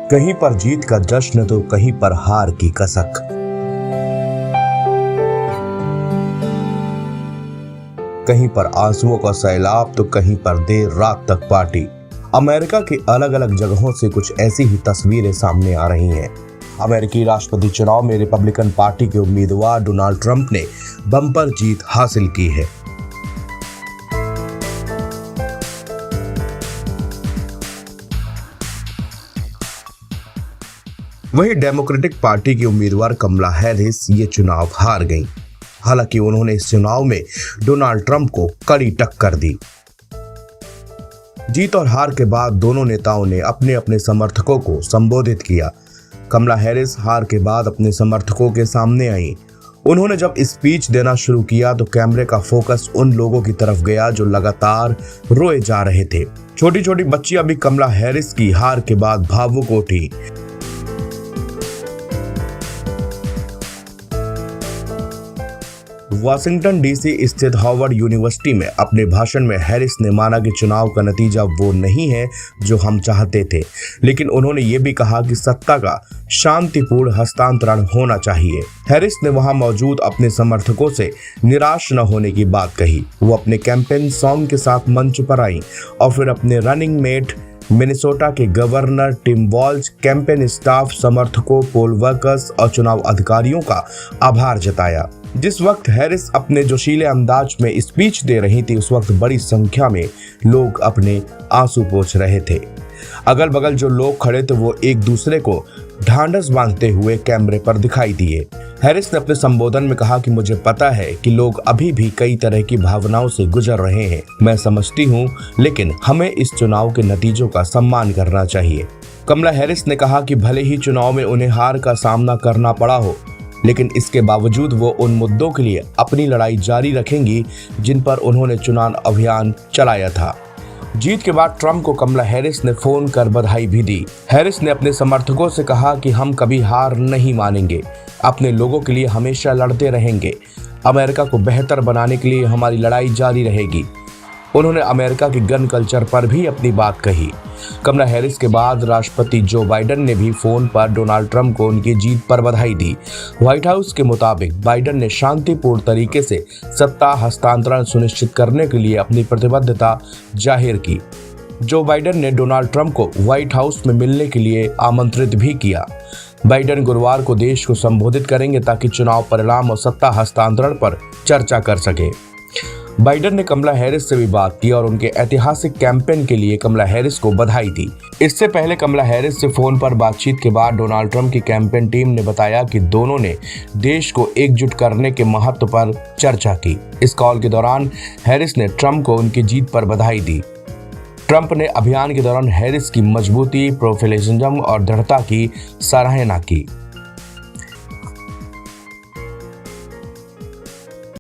कहीं पर जीत का जश्न तो कहीं पर हार की कसक। कहीं पर आंसुओं का सैलाब तो कहीं पर देर रात तक पार्टी। अमेरिका की अलग अलग जगहों से कुछ ऐसी ही तस्वीरें सामने आ रही हैं। अमेरिकी राष्ट्रपति चुनाव में रिपब्लिकन पार्टी के उम्मीदवार डोनाल्ड ट्रंप ने बम्पर जीत हासिल की है। वहीं डेमोक्रेटिक पार्टी की उम्मीदवार कमला हैरिस ये चुनाव हार गईं। हालांकि उन्होंने इस चुनाव में डोनाल्ड ट्रंप को कड़ी टक्कर दी। जीत और हार के बाद दोनों नेताओं ने अपने अपने समर्थकों को संबोधित किया। कमला हैरिस हार के बाद अपने समर्थकों के सामने आई। उन्होंने जब स्पीच देना शुरू किया तो कैमरे का फोकस उन लोगों की तरफ गया जो लगातार रोए जा रहे थे। छोटी छोटी बच्चियां भी कमला हैरिस की हार के बाद भावुक उठी। वाशिंगटन डीसी स्थित हार्वर्ड यूनिवर्सिटी में अपने भाषण में हैरिस ने माना कि चुनाव का नतीजा वो नहीं है जो हम चाहते थे, लेकिन उन्होंने ये भी कहा कि सत्ता का शांतिपूर्ण हस्तांतरण होना चाहिए। हैरिस ने वहां मौजूद अपने समर्थकों से निराश न होने की बात कही। वो अपने कैंपेन सॉन्ग के साथ मंच पर आई और फिर अपने रनिंग मेट मिनेसोटा के governor Tim Walz, campaign staff, समर्थकों, पोल वर्कर्स और चुनाव अधिकारियों का आभार जताया। जिस वक्त हैरिस अपने जोशीले अंदाज में स्पीच दे रही थी, उस वक्त बड़ी संख्या में लोग अपने आंसू पोंछ रहे थे। अगल बगल जो लोग खड़े थे वो एक दूसरे को ढांढस बांधते हुए कैमरे पर दिखाई दिए। हैरिस ने अपने संबोधन में कहा कि मुझे पता है कि लोग अभी भी कई तरह की भावनाओं से गुजर रहे हैं, मैं समझती हूँ, लेकिन हमें इस चुनाव के नतीजों का सम्मान करना चाहिए। कमला हैरिस ने कहा कि भले ही चुनाव में उन्हें हार का सामना करना पड़ा हो, लेकिन इसके बावजूद वो उन मुद्दों के लिए अपनी लड़ाई जारी रखेंगी जिन पर उन्होंने चुनाव अभियान चलाया था। जीत के बाद ट्रंप को कमला हैरिस ने फोन कर बधाई भी दी। हैरिस ने अपने समर्थकों से कहा कि हम कभी हार नहीं मानेंगे, अपने लोगों के लिए हमेशा लड़ते रहेंगे, अमेरिका को बेहतर बनाने के लिए हमारी लड़ाई जारी रहेगी। उन्होंने अमेरिका की गन कल्चर पर भी अपनी बात कही। कमला हैरिस के बाद राष्ट्रपति जो बाइडेन ने भी फोन पर डोनाल्ड ट्रंप को उनकी जीत पर बधाई दी। व्हाइट हाउस के मुताबिक बाइडेन ने शांतिपूर्ण तरीके से सत्ता हस्तांतरण सुनिश्चित करने के लिए अपनी प्रतिबद्धता जाहिर की। जो बाइडेन ने डोनाल्ड ट्रंप को व्हाइट हाउस में मिलने के लिए आमंत्रित भी किया। बाइडेन गुरुवार को देश को संबोधित करेंगे ताकि चुनाव परिणाम और सत्ता हस्तांतरण पर चर्चा कर सके। बाइडेन ने कमला हैरिस से भी बात की और उनके ऐतिहासिक कैंपेन के लिए कमला हैरिस को बधाई दी। इससे पहले कमला हैरिस से फोन पर बातचीत के बाद डोनाल्ड ट्रंप की कैंपेन टीम ने बताया कि दोनों ने देश को एकजुट करने के महत्व पर चर्चा की। इस कॉल के दौरान हैरिस ने ट्रंप को उनकी जीत पर बधाई दी। ट्रंप ने अभियान के दौरान हैरिस की मजबूती, प्रोफेशनलिज्म और दृढ़ता की सराहना की।